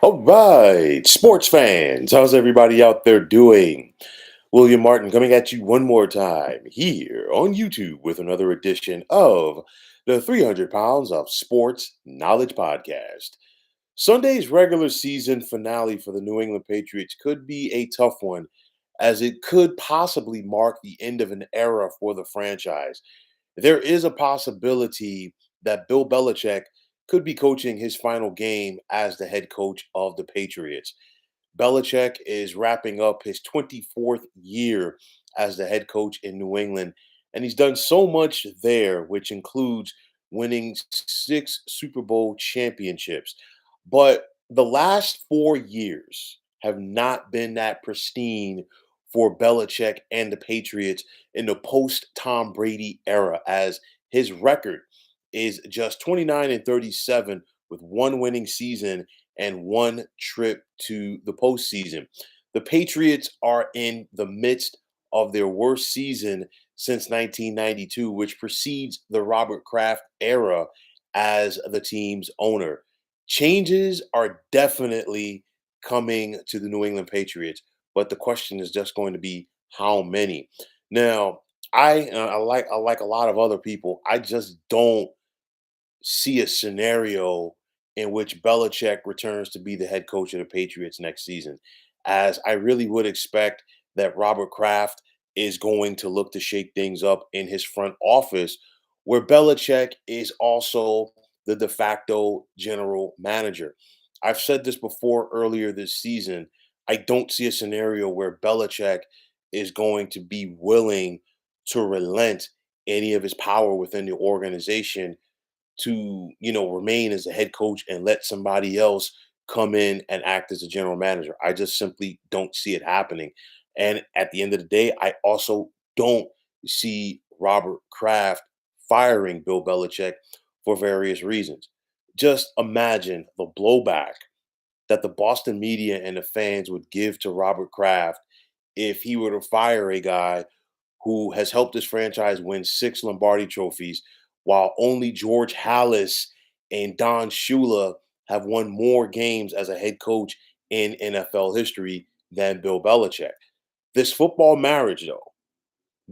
All right, sports fans, how's everybody out there doing? William Martin coming at you one more time here on YouTube with another edition of the 300 Pounds of Sports Knowledge Podcast. Sunday's regular season finale for the New England Patriots could be a tough one, as it could possibly mark the end of an era for the franchise. There is a possibility that Bill Belichick could be coaching his final game as the head coach of the Patriots. Belichick is wrapping up his 24th year as the head coach in New England, and he's done so much there, which includes winning six Super Bowl championships. But the last 4 years have not been that pristine for Belichick and the Patriots in the post Tom Brady era, as his record is just 29 and 37 with one winning season and one trip to the postseason. The Patriots are in the midst of their worst season since 1992, which precedes the Robert Kraft era as the team's owner. Changes are definitely coming to the New England Patriots, but the question is just going to be how many. Now, I like a lot of other people. I just don't see a scenario in which Belichick returns to be the head coach of the Patriots next season, as I really would expect that Robert Kraft is going to look to shake things up in his front office, where Belichick is also the de facto general manager. I've said this before earlier this season. I don't see a scenario where Belichick is going to be willing to relent any of his power within the organization to remain as a head coach and let somebody else come in and act as a general manager. I just simply don't see it happening. And at the end of the day, I also don't see Robert Kraft firing Bill Belichick for various reasons. Just imagine the blowback that the Boston media and the fans would give to Robert Kraft if he were to fire a guy who has helped his franchise win six Lombardi trophies, while only George Halas and Don Shula have won more games as a head coach in NFL history than Bill Belichick. This football marriage, though,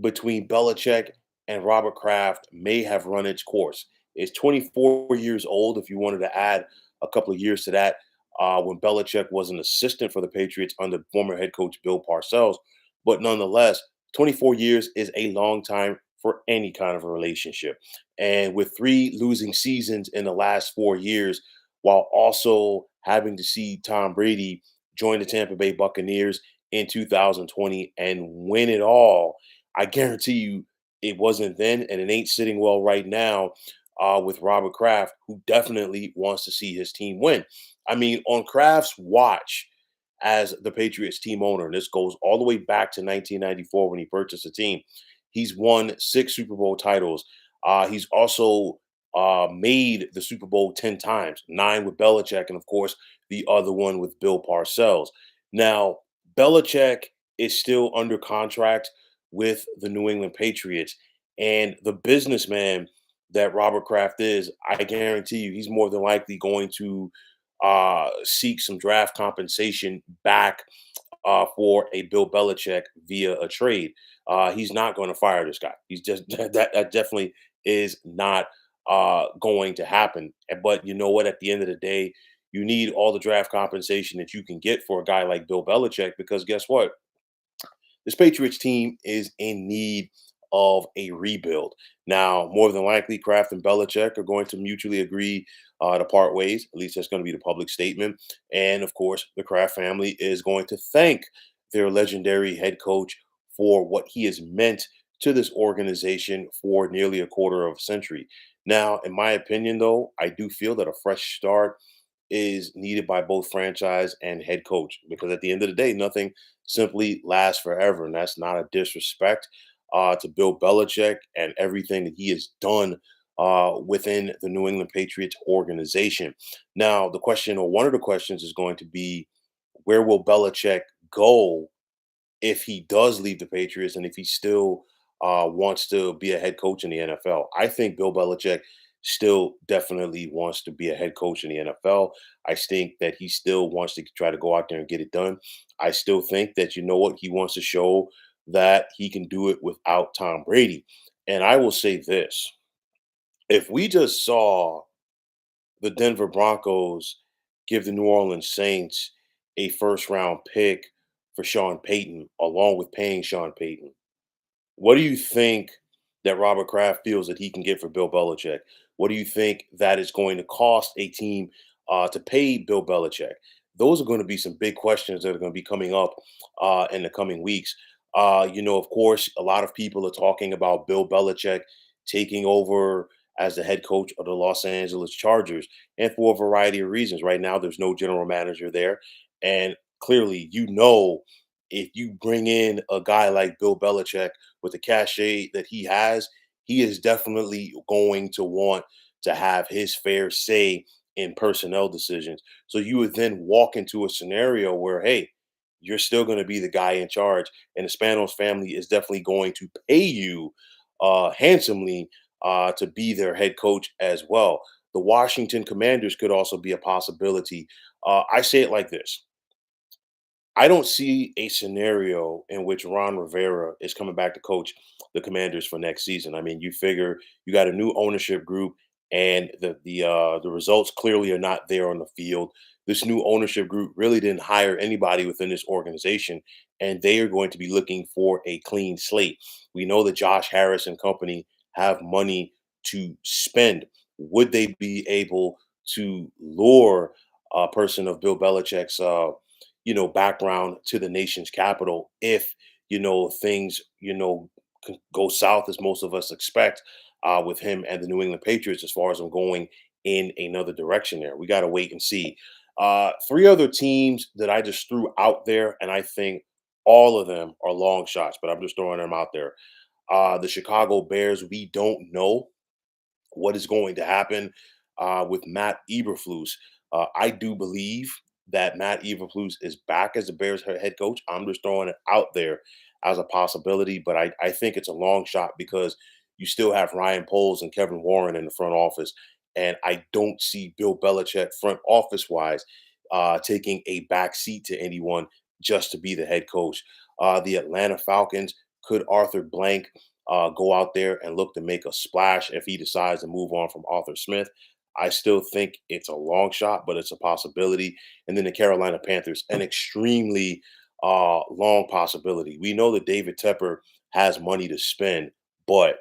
between Belichick and Robert Kraft may have run its course. It's 24 years old. If you wanted to add a couple of years to that, when Belichick was an assistant for the Patriots under former head coach Bill Parcells. But nonetheless, 24 years is a long time for any kind of a relationship. And with three losing seasons in the last 4 years, while also having to see Tom Brady join the Tampa Bay Buccaneers in 2020 and win it all, I guarantee you it wasn't then, and it ain't sitting well right now with Robert Kraft, who definitely wants to see his team win. I mean, on Kraft's watch as the Patriots team owner, and this goes all the way back to 1994 when he purchased the team, he's won six Super Bowl titles. He's also made the Super Bowl 10 times, nine with Belichick, and of course, the other one with Bill Parcells. Now, Belichick is still under contract with the New England Patriots. And the businessman that Robert Kraft is, I guarantee you, he's more than likely going to seek some draft compensation back for a Bill Belichick via a trade. He's not going to fire this guy. He's just that definitely is not going to happen. But you know what? At the end of the day, you need all the draft compensation that you can get for a guy like Bill Belichick, because guess what? This Patriots team is in need of a rebuild. Now, more than likely, Kraft and Belichick are going to mutually agree to part ways. At least that's going to be the public statement. And of course, the Kraft family is going to thank their legendary head coach for what he has meant to this organization for nearly a quarter of a century. Now, in my opinion, though, I do feel that a fresh start is needed by both franchise and head coach, because at the end of the day, nothing simply lasts forever. And that's not a disrespect to Bill Belichick and everything that he has done within the New England Patriots organization. Now, the question, or one of the questions, is going to be, where will Belichick go if he does leave the Patriots and if he still wants to be a head coach in the NFL? I think Bill Belichick still definitely wants to be a head coach in the NFL. I think that he still wants to try to go out there and get it done. I still think that, you know what, he wants to show that he can do it without Tom Brady. And I will say this, if we just saw the Denver Broncos give the New Orleans Saints a first round pick for Sean Payton, along with paying Sean Payton, what do you think that Robert Kraft feels that he can get for Bill Belichick? What do you think that is going to cost a team to pay Bill Belichick? Those are going to be some big questions that are going to be coming up in the coming weeks. Of course, a lot of people are talking about Bill Belichick taking over as the head coach of the Los Angeles Chargers, and for a variety of reasons. Right now, there's no general manager there, and clearly, if you bring in a guy like Bill Belichick with the cachet that he has, he is definitely going to want to have his fair say in personnel decisions. So you would then walk into a scenario where, hey, you're still going to be the guy in charge, and the Spanos family is definitely going to pay you handsomely to be their head coach as well. The Washington Commanders could also be a possibility. I say it like this: I don't see a scenario in which Ron Rivera is coming back to coach the Commanders for next season. I mean, you figure you got a new ownership group, and the results clearly are not there on the field. This new ownership group really didn't hire anybody within this organization, and they are going to be looking for a clean slate. We know that Josh Harris and company have money to spend. Would they be able to lure a person of Bill Belichick's background to the nation's capital if, things, go south as most of us expect with him and the New England Patriots as far as I'm going in another direction there. We got to wait and see. Three other teams that I just threw out there, and I think all of them are long shots, but I'm just throwing them out there. The Chicago Bears, we don't know what is going to happen with Matt Eberflus. I do believe that Matt Eberflus is back as the Bears head coach. I'm just throwing it out there as a possibility, but I think it's a long shot because you still have Ryan Poles and Kevin Warren in the front office. And I don't see Bill Belichick front office wise taking a back seat to anyone just to be the head coach. The Atlanta Falcons, could Arthur Blank go out there and look to make a splash if he decides to move on from Arthur Smith? I still think it's a long shot, but it's a possibility. And then the Carolina Panthers, an extremely long possibility. We know that David Tepper has money to spend, but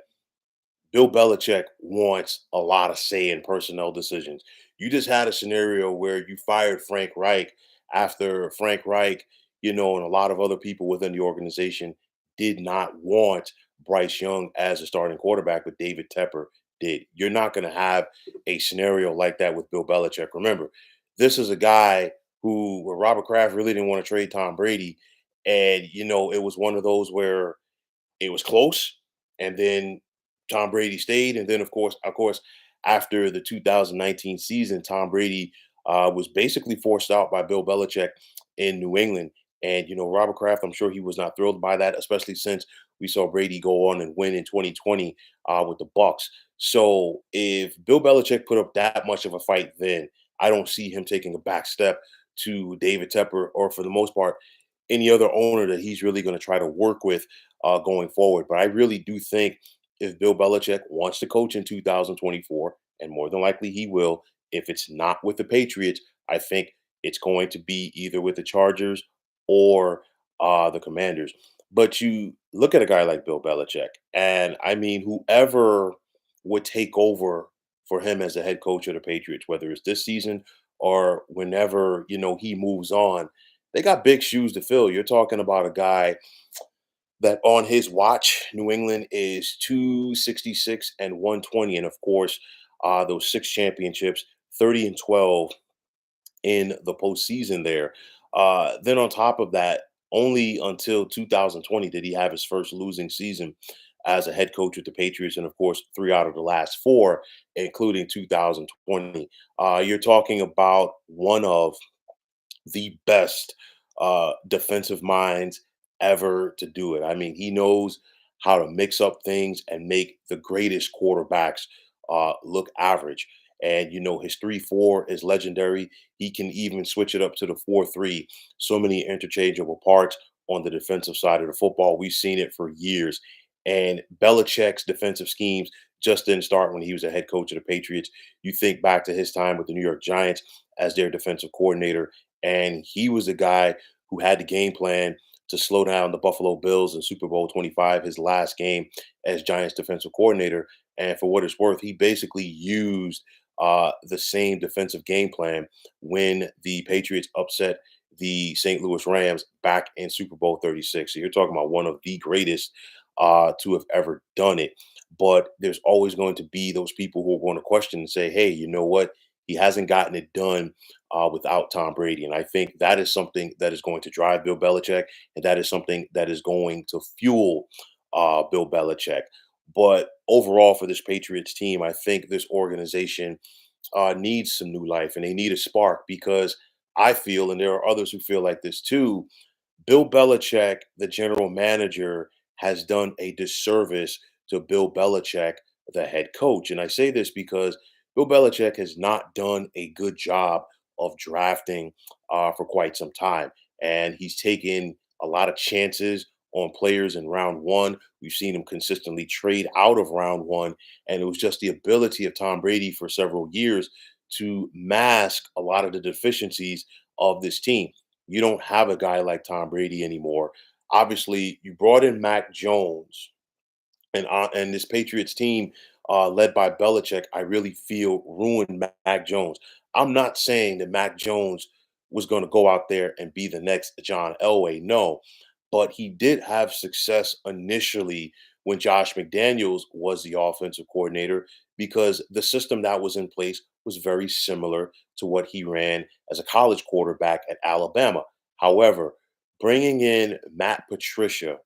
Bill Belichick wants a lot of say in personnel decisions. You just had a scenario where you fired Frank Reich after Frank Reich, and a lot of other people within the organization did not want Bryce Young as a starting quarterback, but David Tepper did. You're not going to have a scenario like that with Bill Belichick. Remember, this is a guy where Robert Kraft really didn't want to trade Tom Brady. And, it was one of those where it was close, and then Tom Brady stayed, and then of course, after the 2019 season, Tom Brady was basically forced out by Bill Belichick in New England. And Robert Kraft, I'm sure he was not thrilled by that, especially since we saw Brady go on and win in 2020 with the Bucks. So if Bill Belichick put up that much of a fight, then I don't see him taking a back step to David Tepper, or for the most part, any other owner that he's really going to try to work with going forward. But I really do think if Bill Belichick wants to coach in 2024, and more than likely he will, if it's not with the Patriots, I think it's going to be either with the Chargers or the Commanders. But you look at a guy like Bill Belichick, and I mean, whoever would take over for him as a head coach of the Patriots, whether it's this season or whenever he moves on, they got big shoes to fill. You're talking about a guy that on his watch, New England is 266 and 120. And of course, those six championships, 30 and 12 in the postseason there. Then on top of that, only until 2020 did he have his first losing season as a head coach with the Patriots. And of course, three out of the last four, including 2020. You're talking about one of the best defensive minds ever to do it. I mean, he knows how to mix up things and make the greatest quarterbacks look average. And his 3-4 is legendary. He can even switch it up to the 4-3. So many interchangeable parts on the defensive side of the football. We've seen it for years. And Belichick's defensive schemes just didn't start when he was a head coach of the Patriots. You think back to his time with the New York Giants as their defensive coordinator, and he was the guy who had the game plan to slow down the Buffalo Bills in Super Bowl 25, his last game as Giants defensive coordinator. And for what it's worth, he basically used the same defensive game plan when the Patriots upset the St. Louis Rams back in Super Bowl 36. So you're talking about one of the greatest to have ever done it. But there's always going to be those people who are going to question and say, hey, you know what? He hasn't gotten it done without Tom Brady. And I think that is something that is going to drive Bill Belichick, and that is something that is going to fuel Bill Belichick. But overall, for this Patriots team, I think this organization needs some new life and they need a spark because I feel, and there are others who feel like this too, Bill Belichick, the general manager, has done a disservice to Bill Belichick, the head coach. And I say this because Bill Belichick has not done a good job of drafting for quite some time. And he's taken a lot of chances on players in round one. We've seen him consistently trade out of round one. And it was just the ability of Tom Brady for several years to mask a lot of the deficiencies of this team. You don't have a guy like Tom Brady anymore. Obviously, you brought in Mac Jones, and this Patriots team, led by Belichick, I really feel ruined Mac Jones. I'm not saying that Mac Jones was going to go out there and be the next John Elway, no, but he did have success initially when Josh McDaniels was the offensive coordinator because the system that was in place was very similar to what he ran as a college quarterback at Alabama. However, bringing in Matt Patricia,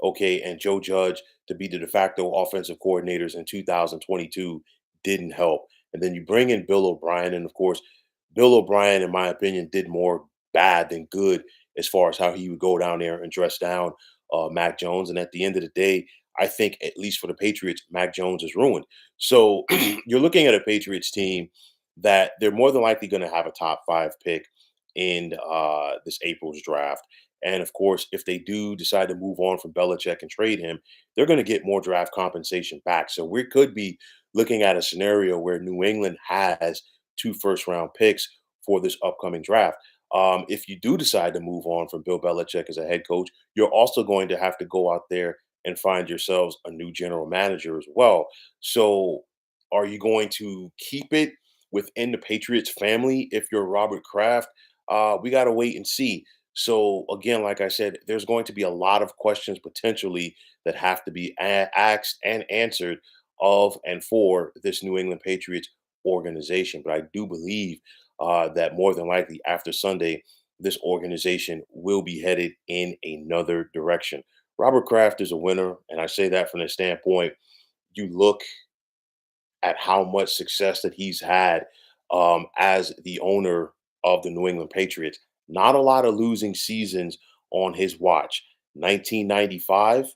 okay, and Joe Judge to be the de facto offensive coordinators in 2022 didn't help. And then you bring in Bill O'Brien, and of course, Bill O'Brien, in my opinion, did more bad than good as far as how he would go down there and dress down Mac Jones. And at the end of the day, I think at least for the Patriots, Mac Jones is ruined. So you're looking at a Patriots team that they're more than likely going to have a top five pick in this April's draft. And of course, if they do decide to move on from Belichick and trade him, they're going to get more draft compensation back. So we could be looking at a scenario where New England has two first round picks for this upcoming draft. If you do decide to move on from Bill Belichick as a head coach, you're also going to have to go out there and find yourselves a new general manager as well. So are you going to keep it within the Patriots family if you're Robert Kraft? We got to wait and see. So again, like I said, there's going to be a lot of questions potentially that have to be asked and answered of and for this New England Patriots organization. But I do believe that more than likely after Sunday, this organization will be headed in another direction. Robert Kraft is a winner, and I say that from the standpoint you look at how much success that he's had as the owner of the New England Patriots. Not a lot of losing seasons on his watch. 1995,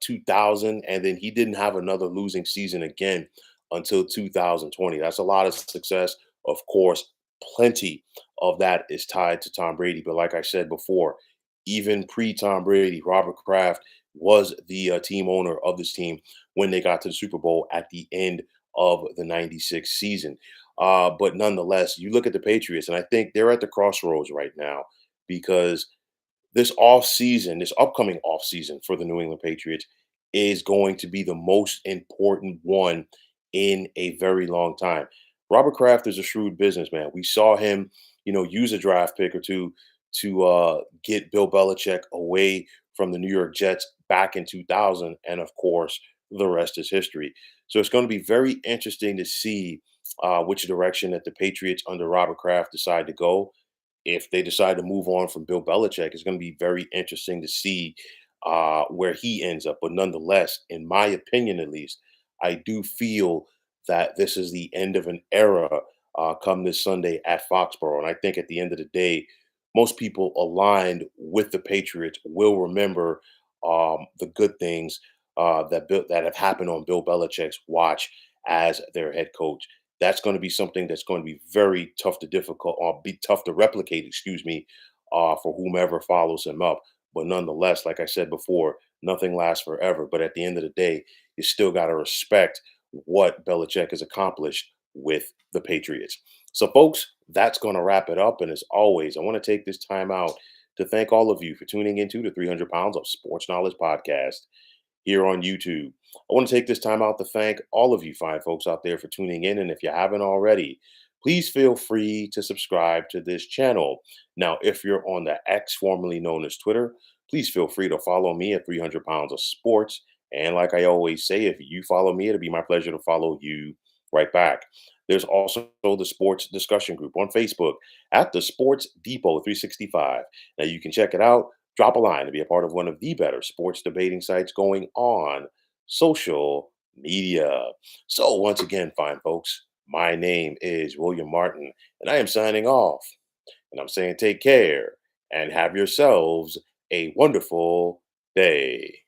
2000, and then he didn't have another losing season again until 2020. That's a lot of success. Of course, plenty of that is tied to Tom Brady. But like I said before, even pre Tom Brady, Robert Kraft was the team owner of this team when they got to the Super Bowl at the end of the 96 season. But nonetheless, you look at the Patriots, and I think they're at the crossroads right now because this off season, this upcoming off season for the New England Patriots is going to be the most important one in a very long time. Robert Kraft is a shrewd businessman. We saw him, use a draft pick or two to get Bill Belichick away from the New York Jets back in 2000, and of course, the rest is history. So it's going to be very interesting to see which direction that the Patriots under Robert Kraft decide to go. If they decide to move on from Bill Belichick, it's going to be very interesting to see where he ends up. But nonetheless, in my opinion at least, I do feel that this is the end of an era come this Sunday at Foxborough. And I think at the end of the day, most people aligned with the Patriots will remember the good things that have happened on Bill Belichick's watch as their head coach. That's going to be something that's going to be very tough to difficult or be tough to replicate, excuse me, for whomever follows him up. But nonetheless, like I said before, nothing lasts forever. But at the end of the day, you still got to respect what Belichick has accomplished with the Patriots. So, folks, that's going to wrap it up. And as always, I want to take this time out to thank all of you for tuning into the 300 Pounds of Sports Knowledge podcast here on YouTube. I want to take this time out to thank all of you fine folks out there for tuning in. And if you haven't already, please feel free to subscribe to this channel. Now, if you're on the X, formerly known as Twitter, please feel free to follow me at 300 Pounds of Sports. And like I always say, if you follow me, it'll be my pleasure to follow you right back. There's also the sports discussion group on Facebook at the Sports Depot 365. Now you can check it out. Drop a line to be a part of one of the better sports debating sites going on social media. So, once again, fine folks, my name is William Martin, and I am signing off. And I'm saying take care and have yourselves a wonderful day.